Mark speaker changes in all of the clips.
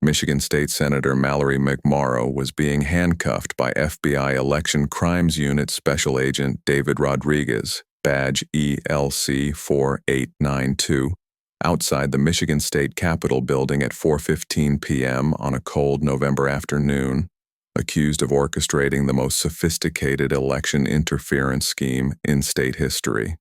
Speaker 1: Michigan State Senator Mallory McMorrow was being handcuffed by FBI Election Crimes Unit Special Agent David Rodriguez, badge ELC 4892, outside the Michigan State Capitol building at 4:15 p.m. on a cold November afternoon, accused of orchestrating the most sophisticated election interference scheme in state history.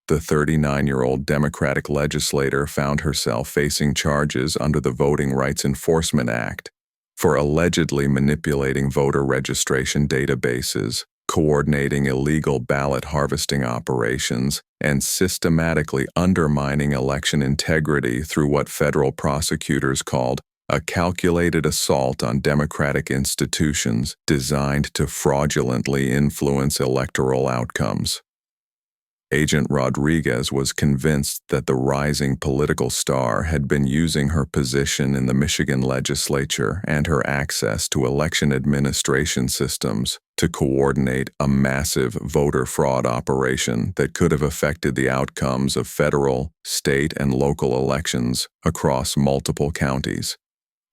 Speaker 1: The 39-year-old Democratic legislator found herself facing charges under the Voting Rights Enforcement Act for allegedly manipulating voter registration databases, coordinating illegal ballot harvesting operations, and systematically undermining election integrity through what federal prosecutors called a calculated assault on democratic institutions designed to fraudulently influence electoral outcomes. Agent Rodriguez was convinced that the rising political star had been using her position in the Michigan legislature and her access to election administration systems to coordinate a massive voter fraud operation that could have affected the outcomes of federal, state, and local elections across multiple counties.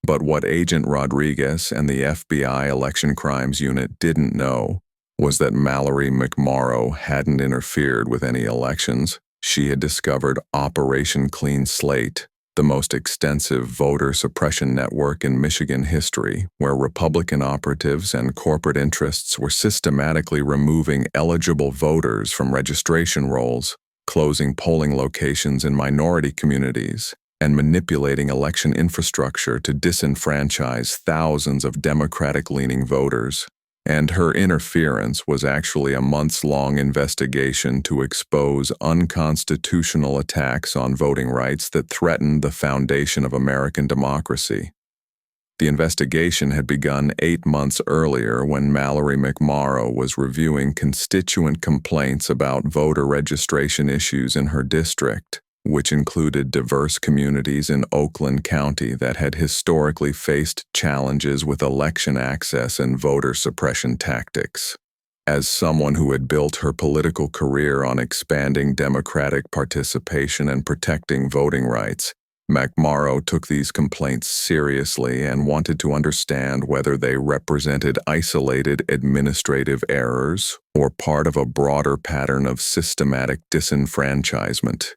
Speaker 1: But what Agent Rodriguez and the FBI Election Crimes Unit didn't know was that Mallory McMorrow hadn't interfered with any elections. She had discovered Operation Clean Slate, the most extensive voter suppression network in Michigan history, where Republican operatives and corporate interests were systematically removing eligible voters from registration rolls, closing polling locations in minority communities, and manipulating election infrastructure to disenfranchise thousands of Democratic-leaning voters. And her interference was actually a months-long investigation to expose unconstitutional attacks on voting rights that threatened the foundation of American democracy. The investigation had begun 8 months earlier when Mallory McMorrow was reviewing constituent complaints about voter registration issues in her district, which included diverse communities in Oakland County that had historically faced challenges with election access and voter suppression tactics. As someone who had built her political career on expanding democratic participation and protecting voting rights, McMorrow took these complaints seriously and wanted to understand whether they represented isolated administrative errors or part of a broader pattern of systematic disenfranchisement.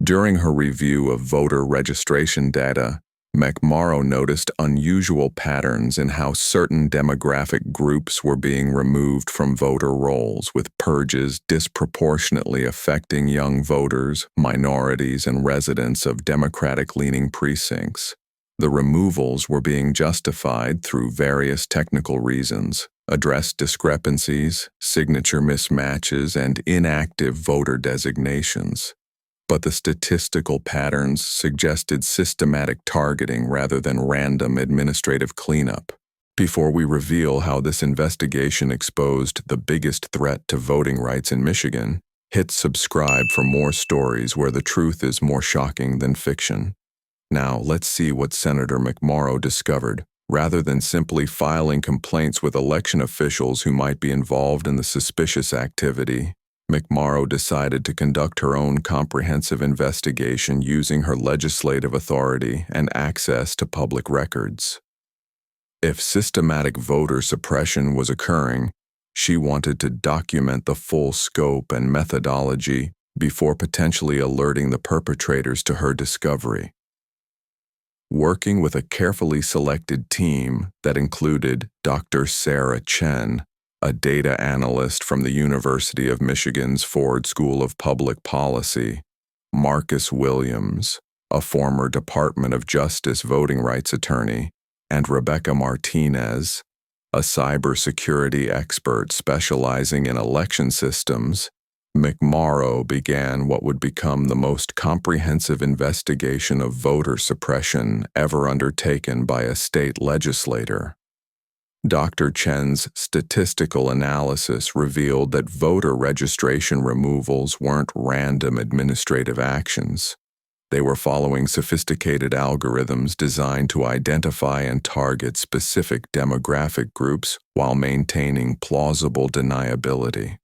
Speaker 1: During her review of voter registration data, McMorrow noticed unusual patterns in how certain demographic groups were being removed from voter rolls, with purges disproportionately affecting young voters, minorities, and residents of Democratic-leaning precincts. The removals were being justified through various technical reasons: address discrepancies, signature mismatches, and inactive voter designations. But the statistical patterns suggested systematic targeting rather than random administrative cleanup. Before we reveal how this investigation exposed the biggest threat to voting rights in Michigan, hit subscribe for more stories where the truth is more shocking than fiction. Now, let's see what Senator McMorrow discovered. Rather than simply filing complaints with election officials who might be involved in the suspicious activity, McMorrow decided to conduct her own comprehensive investigation using her legislative authority and access to public records. If systematic voter suppression was occurring, she wanted to document the full scope and methodology before potentially alerting the perpetrators to her discovery. Working with a carefully selected team that included Dr. Sarah Chen, a data analyst from the University of Michigan's Ford School of Public Policy, Marcus Williams, a former Department of Justice voting rights attorney, and Rebecca Martinez, a cybersecurity expert specializing in election systems, McMorrow began what would become the most comprehensive investigation of voter suppression ever undertaken by a state legislator. Dr. Chen's statistical analysis revealed that voter registration removals weren't random administrative actions. They were following sophisticated algorithms designed to identify and target specific demographic groups while maintaining plausible deniability.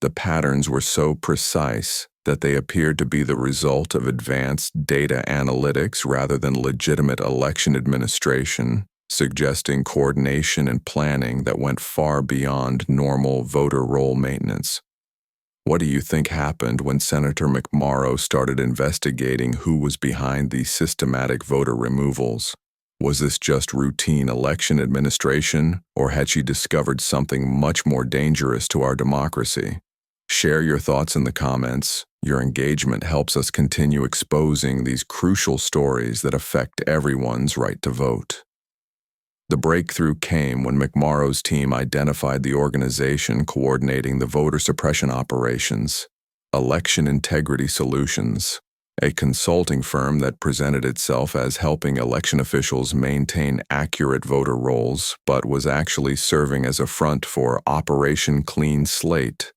Speaker 1: The patterns were so precise that they appeared to be the result of advanced data analytics rather than legitimate election administration, suggesting coordination and planning that went far beyond normal voter roll maintenance. What do you think happened when Senator McMorrow started investigating who was behind these systematic voter removals? Was this just routine election administration, or had she discovered something much more dangerous to our democracy? Share your thoughts in the comments. Your engagement helps us continue exposing these crucial stories that affect everyone's right to vote. The breakthrough came when McMorrow's team identified the organization coordinating the voter suppression operations, Election Integrity Solutions, a consulting firm that presented itself as helping election officials maintain accurate voter rolls, but was actually serving as a front for Operation Clean Slate,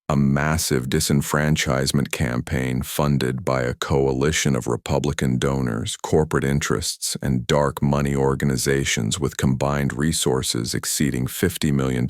Speaker 1: a massive disenfranchisement campaign funded by a coalition of Republican donors, corporate interests, and dark money organizations with combined resources exceeding $50 million.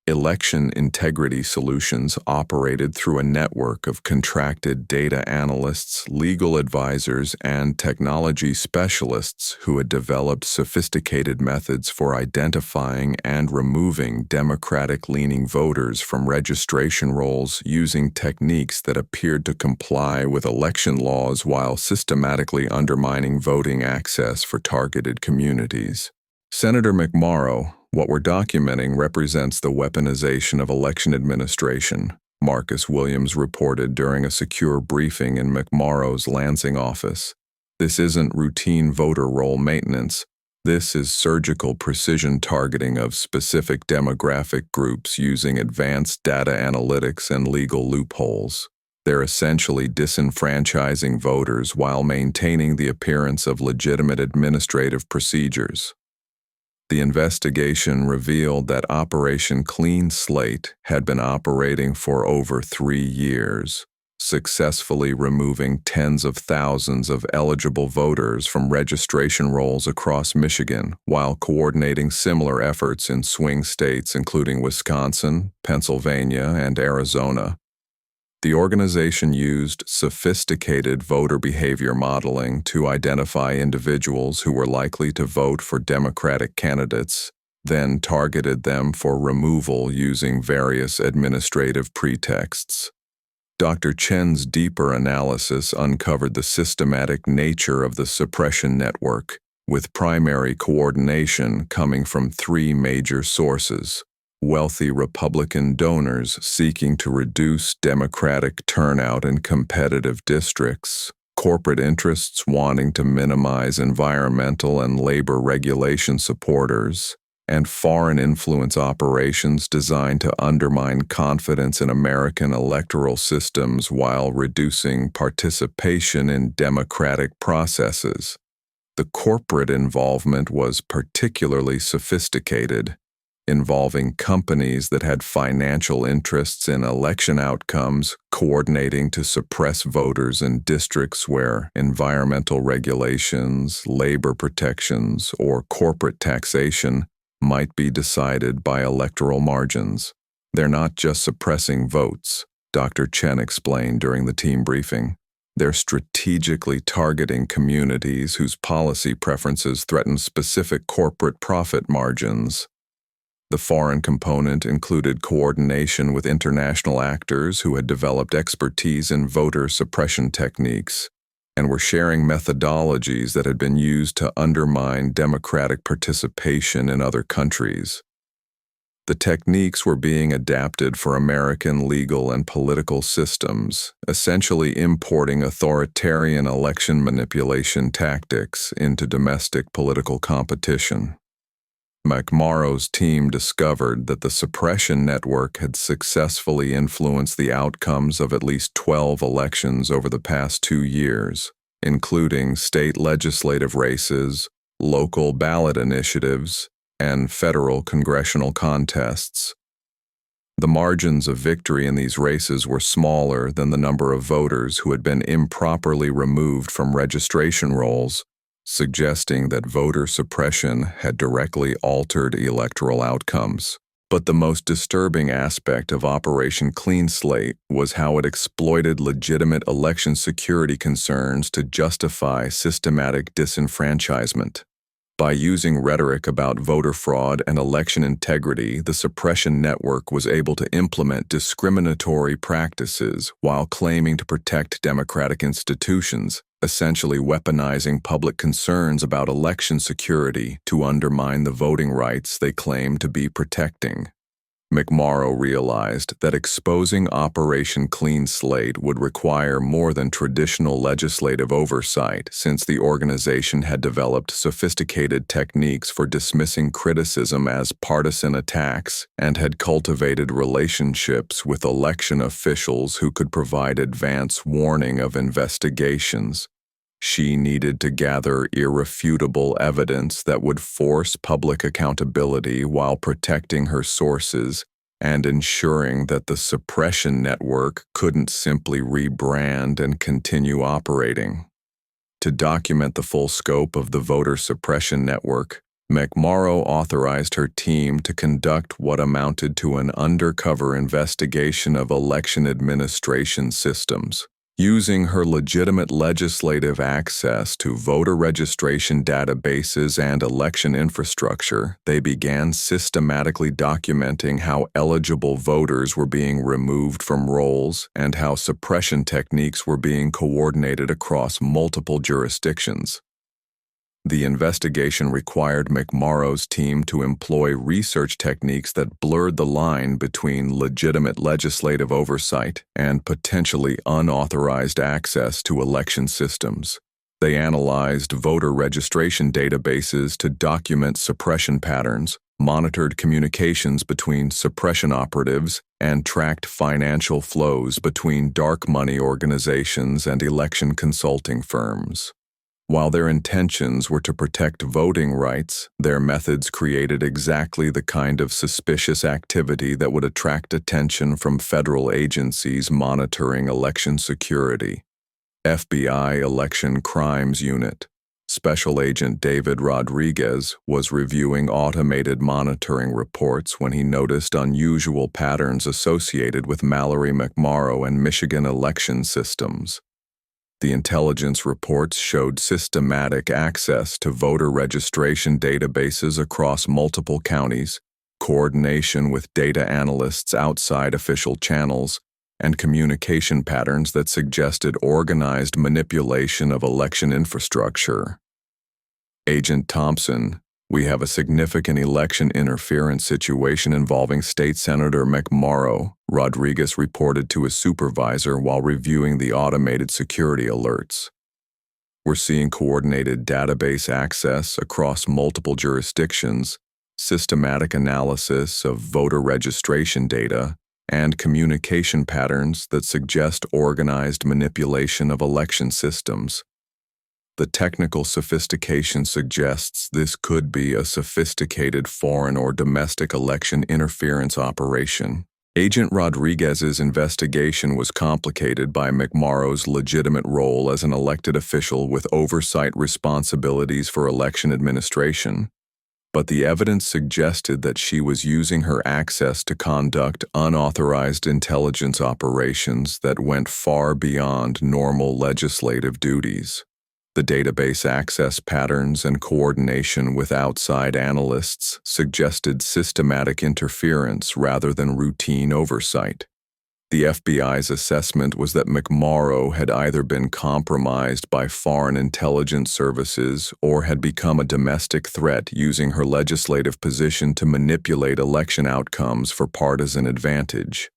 Speaker 1: Election Integrity Solutions operated through a network of contracted data analysts, legal advisors, and technology specialists who had developed sophisticated methods for identifying and removing Democratic-leaning voters from registration rolls using techniques that appeared to comply with election laws while systematically undermining voting access for targeted communities. Senator McMorrow, what we're documenting represents the weaponization of election administration, Marcus Williams reported during a secure briefing in McMorrow's Lansing office. This isn't routine voter roll maintenance. This is surgical precision targeting of specific demographic groups using advanced data analytics and legal loopholes. They're essentially disenfranchising voters while maintaining the appearance of legitimate administrative procedures. The investigation revealed that Operation Clean Slate had been operating for over 3 years, successfully removing tens of thousands of eligible voters from registration rolls across Michigan while coordinating similar efforts in swing states including Wisconsin, Pennsylvania, and Arizona. The organization used sophisticated voter behavior modeling to identify individuals who were likely to vote for Democratic candidates, then targeted them for removal using various administrative pretexts. Dr. Chen's deeper analysis uncovered the systematic nature of the suppression network, with primary coordination coming from 3 major sources: wealthy Republican donors seeking to reduce Democratic turnout in competitive districts, corporate interests wanting to minimize environmental and labor regulation supporters, and foreign influence operations designed to undermine confidence in American electoral systems while reducing participation in democratic processes. The corporate involvement was particularly sophisticated, involving companies that had financial interests in election outcomes, coordinating to suppress voters in districts where environmental regulations, labor protections, or corporate taxation might be decided by electoral margins. They're not just suppressing votes, Dr. Chen explained during the team briefing. They're strategically targeting communities whose policy preferences threaten specific corporate profit margins. The foreign component included coordination with international actors who had developed expertise in voter suppression techniques and were sharing methodologies that had been used to undermine democratic participation in other countries. The techniques were being adapted for American legal and political systems, essentially importing authoritarian election manipulation tactics into domestic political competition. McMorrow's team discovered that the suppression network had successfully influenced the outcomes of at least 12 elections over the past 2 years, including state legislative races, local ballot initiatives, and federal congressional contests. The margins of victory in these races were smaller than the number of voters who had been improperly removed from registration rolls, suggesting that voter suppression had directly altered electoral outcomes. But the most disturbing aspect of Operation Clean Slate was how it exploited legitimate election security concerns to justify systematic disenfranchisement. By using rhetoric about voter fraud and election integrity, the suppression network was able to implement discriminatory practices while claiming to protect democratic institutions, essentially weaponizing public concerns about election security to undermine the voting rights they claim to be protecting. McMorrow realized that exposing Operation Clean Slate would require more than traditional legislative oversight, since the organization had developed sophisticated techniques for dismissing criticism as partisan attacks and had cultivated relationships with election officials who could provide advance warning of investigations. She needed to gather irrefutable evidence that would force public accountability while protecting her sources and ensuring that the suppression network couldn't simply rebrand and continue operating. To document the full scope of the voter suppression network, McMorrow authorized her team to conduct what amounted to an undercover investigation of election administration systems. Using her legitimate legislative access to voter registration databases and election infrastructure, they began systematically documenting how eligible voters were being removed from rolls and how suppression techniques were being coordinated across multiple jurisdictions. The investigation required McMorrow's team to employ research techniques that blurred the line between legitimate legislative oversight and potentially unauthorized access to election systems. They analyzed voter registration databases to document suppression patterns, monitored communications between suppression operatives, and tracked financial flows between dark money organizations and election consulting firms. While their intentions were to protect voting rights, their methods created exactly the kind of suspicious activity that would attract attention from federal agencies monitoring election security. FBI Election Crimes Unit Special Agent David Rodriguez was reviewing automated monitoring reports when he noticed unusual patterns associated with Mallory McMorrow and Michigan election systems. The intelligence reports showed systematic access to voter registration databases across multiple counties, coordination with data analysts outside official channels, and communication patterns that suggested organized manipulation of election infrastructure. Agent Thompson, we have a significant election interference situation involving State Senator McMorrow, Rodriguez reported to his supervisor while reviewing the automated security alerts. We're seeing coordinated database access across multiple jurisdictions, systematic analysis of voter registration data, and communication patterns that suggest organized manipulation of election systems. The technical sophistication suggests this could be a sophisticated foreign or domestic election interference operation. Agent Rodriguez's investigation was complicated by McMorrow's legitimate role as an elected official with oversight responsibilities for election administration, but the evidence suggested that she was using her access to conduct unauthorized intelligence operations that went far beyond normal legislative duties. The database access patterns and coordination with outside analysts suggested systematic interference rather than routine oversight. The FBI's assessment was that McMorrow had either been compromised by foreign intelligence services or had become a domestic threat using her legislative position to manipulate election outcomes for partisan advantage.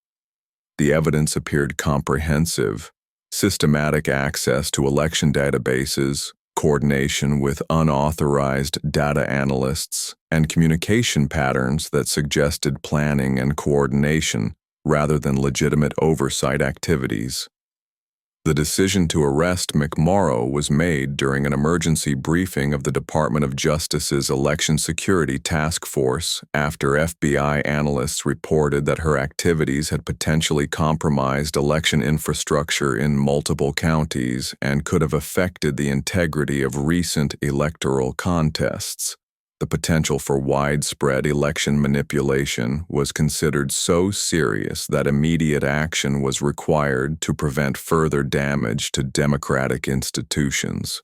Speaker 1: The evidence appeared comprehensive. Systematic access to election databases, coordination with unauthorized data analysts, and communication patterns that suggested planning and coordination rather than legitimate oversight activities. The decision to arrest McMorrow was made during an emergency briefing of the Department of Justice's Election Security Task Force after FBI analysts reported that her activities had potentially compromised election infrastructure in multiple counties and could have affected the integrity of recent electoral contests. The potential for widespread election manipulation was considered so serious that immediate action was required to prevent further damage to democratic institutions.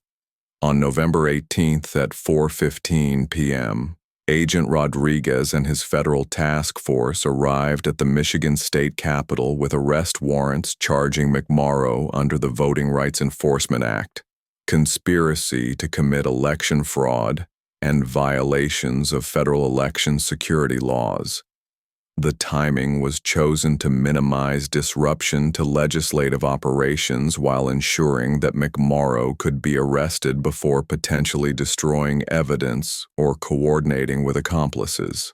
Speaker 1: On November 18th at 4:15 p.m., Agent Rodriguez and his federal task force arrived at the Michigan State Capitol with arrest warrants charging McMorrow under the Voting Rights Enforcement Act, conspiracy to commit election fraud, and violations of federal election security laws. The timing was chosen to minimize disruption to legislative operations while ensuring that McMorrow could be arrested before potentially destroying evidence or coordinating with accomplices.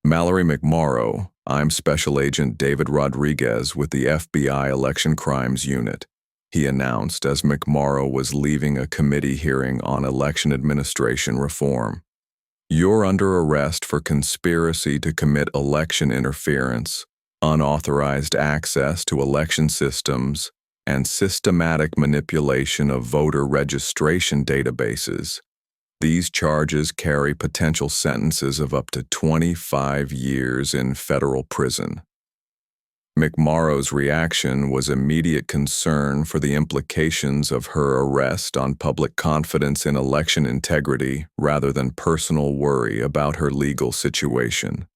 Speaker 1: Mallory McMorrow, I'm Special Agent David Rodriguez with the FBI Election Crimes Unit, he announced as McMorrow was leaving a committee hearing on election administration reform. You're under arrest for conspiracy to commit election interference, unauthorized access to election systems, and systematic manipulation of voter registration databases. These charges carry potential sentences of up to 25 years in federal prison. McMorrow's reaction was immediate concern for the implications of her arrest on public confidence in election integrity rather than personal worry about her legal situation.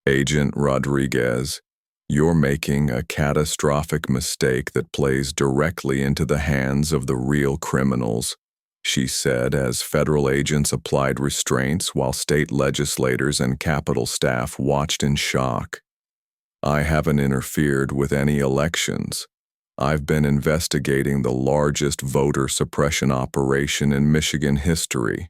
Speaker 1: Agent Rodriguez, you're making a catastrophic mistake that plays directly into the hands of the real criminals, she said as federal agents applied restraints while state legislators and Capitol staff watched in shock. I haven't interfered with any elections. I've been investigating the largest voter suppression operation in Michigan history.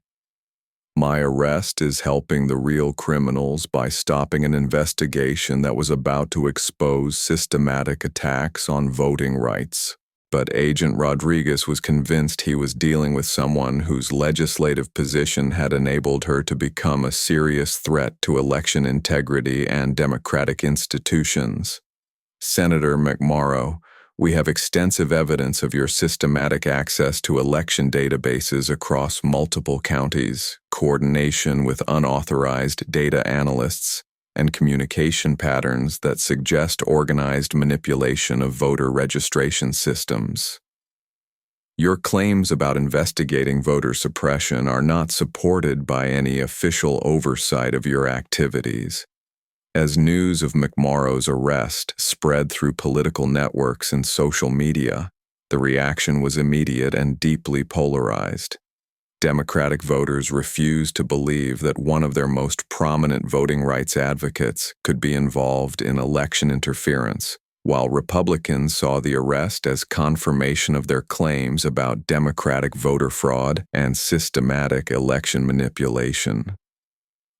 Speaker 1: My arrest is helping the real criminals by stopping an investigation that was about to expose systematic attacks on voting rights. But Agent Rodriguez was convinced he was dealing with someone whose legislative position had enabled her to become a serious threat to election integrity and democratic institutions. Senator McMorrow, we have extensive evidence of your systematic access to election databases across multiple counties, coordination with unauthorized data analysts, and communication patterns that suggest organized manipulation of voter registration systems. Your claims about investigating voter suppression are not supported by any official oversight of your activities. As news of McMorrow's arrest spread through political networks and social media, the reaction was immediate and deeply polarized. Democratic voters refused to believe that one of their most prominent voting rights advocates could be involved in election interference, while Republicans saw the arrest as confirmation of their claims about Democratic voter fraud and systematic election manipulation.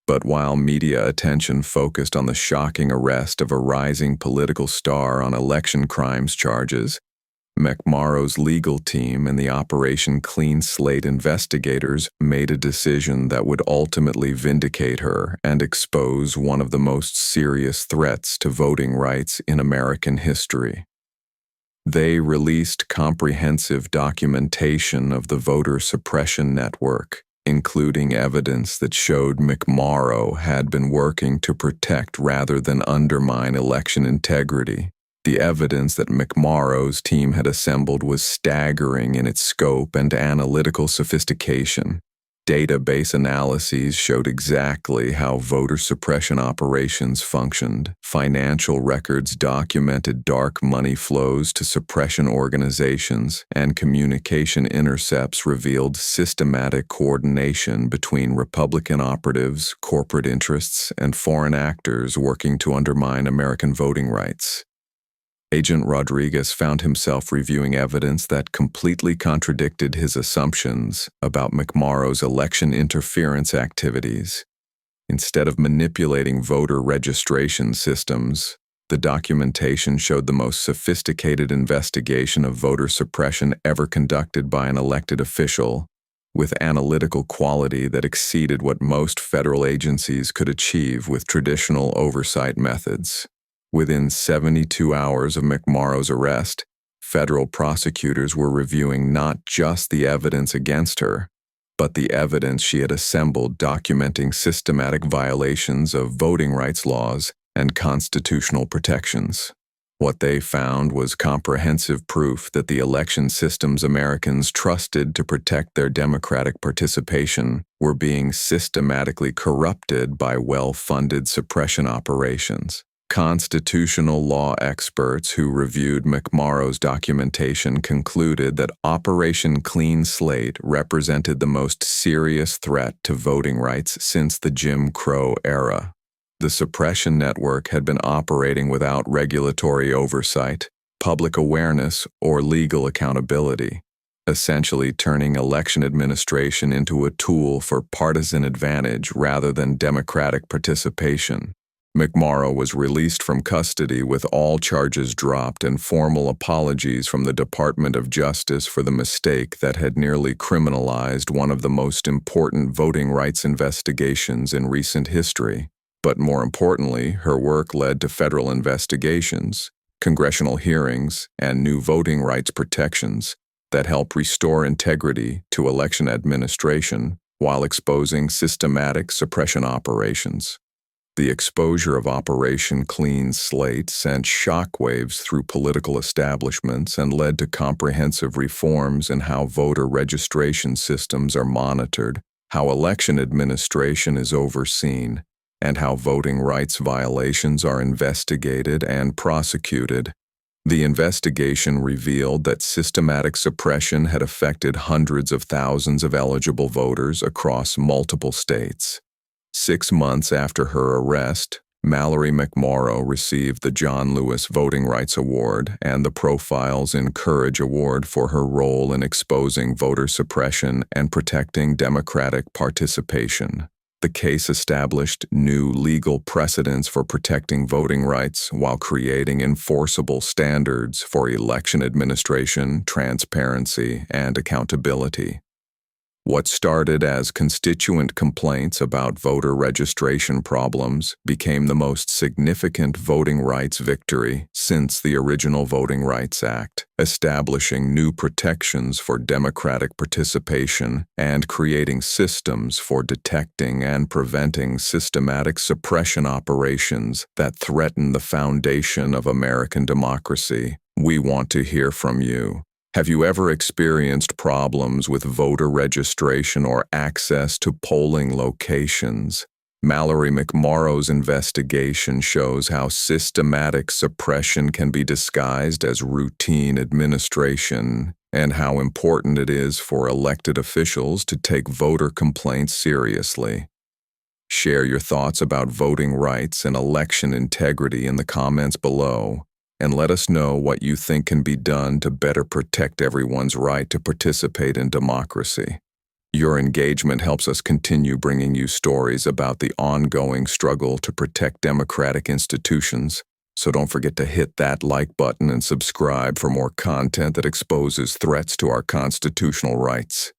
Speaker 1: But while media attention focused on the shocking arrest of a rising political star on election crimes charges, McMorrow's legal team and the Operation Clean Slate investigators made a decision that would ultimately vindicate her and expose one of the most serious threats to voting rights in American history. They released comprehensive documentation of the voter suppression network, including evidence that showed McMorrow had been working to protect rather than undermine election integrity. The evidence that McMorrow's team had assembled was staggering in its scope and analytical sophistication. Database analyses showed exactly how voter suppression operations functioned. Financial records documented dark money flows to suppression organizations, and communication intercepts revealed systematic coordination between Republican operatives, corporate interests, and foreign actors working to undermine American voting rights. Agent Rodriguez found himself reviewing evidence that completely contradicted his assumptions about McMorrow's election interference activities. Instead of manipulating voter registration systems, the documentation showed the most sophisticated investigation of voter suppression ever conducted by an elected official, with analytical quality that exceeded what most federal agencies could achieve with traditional oversight methods. Within 72 hours of McMorrow's arrest, federal prosecutors were reviewing not just the evidence against her, but the evidence she had assembled documenting systematic violations of voting rights laws and constitutional protections. What they found was comprehensive proof that the election systems Americans trusted to protect their democratic participation were being systematically corrupted by well-funded suppression operations. Constitutional law experts who reviewed McMorrow's documentation concluded that Operation Clean Slate represented the most serious threat to voting rights since the Jim Crow era. The suppression network had been operating without regulatory oversight, public awareness, or legal accountability, essentially turning election administration into a tool for partisan advantage rather than democratic participation. McMorrow was released from custody with all charges dropped and formal apologies from the Department of Justice for the mistake that had nearly criminalized one of the most important voting rights investigations in recent history. But more importantly, her work led to federal investigations, congressional hearings, and new voting rights protections that help restore integrity to election administration while exposing systematic suppression operations. The exposure of Operation Clean Slate sent shockwaves through political establishments and led to comprehensive reforms in how voter registration systems are monitored, how election administration is overseen, and how voting rights violations are investigated and prosecuted. The investigation revealed that systematic suppression had affected hundreds of thousands of eligible voters across multiple states. 6 months after her arrest, Mallory McMorrow received the John Lewis Voting Rights Award and the Profiles in Courage Award for her role in exposing voter suppression and protecting democratic participation. The case established new legal precedents for protecting voting rights while creating enforceable standards for election administration, transparency, and accountability. What started as constituent complaints about voter registration problems became the most significant voting rights victory since the original Voting Rights Act, establishing new protections for democratic participation and creating systems for detecting and preventing systematic suppression operations that threaten the foundation of American democracy. We want to hear from you. Have you ever experienced problems with voter registration or access to polling locations? Mallory McMorrow's investigation shows how systematic suppression can be disguised as routine administration and how important it is for elected officials to take voter complaints seriously. Share your thoughts about voting rights and election integrity in the comments below, and let us know what you think can be done to better protect everyone's right to participate in democracy. Your engagement helps us continue bringing you stories about the ongoing struggle to protect democratic institutions, so don't forget to hit that like button and subscribe for more content that exposes threats to our constitutional rights.